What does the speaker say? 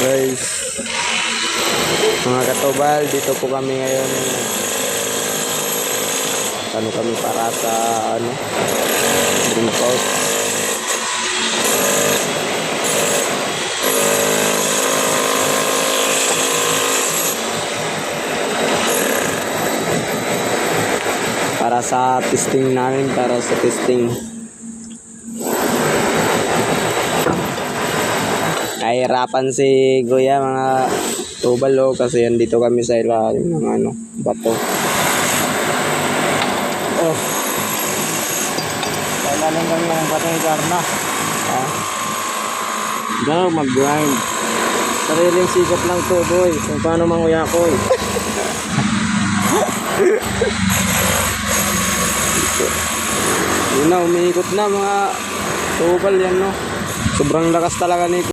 Guys, mga katubal, dito po kami ngayon. Ano kami para sa green post. Para sa testing namin, Nahihirapan si Kuya mga tubal kasi andito kami sa ilalim ng bato. Oh. Kailangan lang yung bato ng garna. Daw mag-grind. Sariling sikap lang to, boy. Kung paano manguya ko. Yun na, umiikot na mga tubal yan, no. Sobrang lakas talaga nito.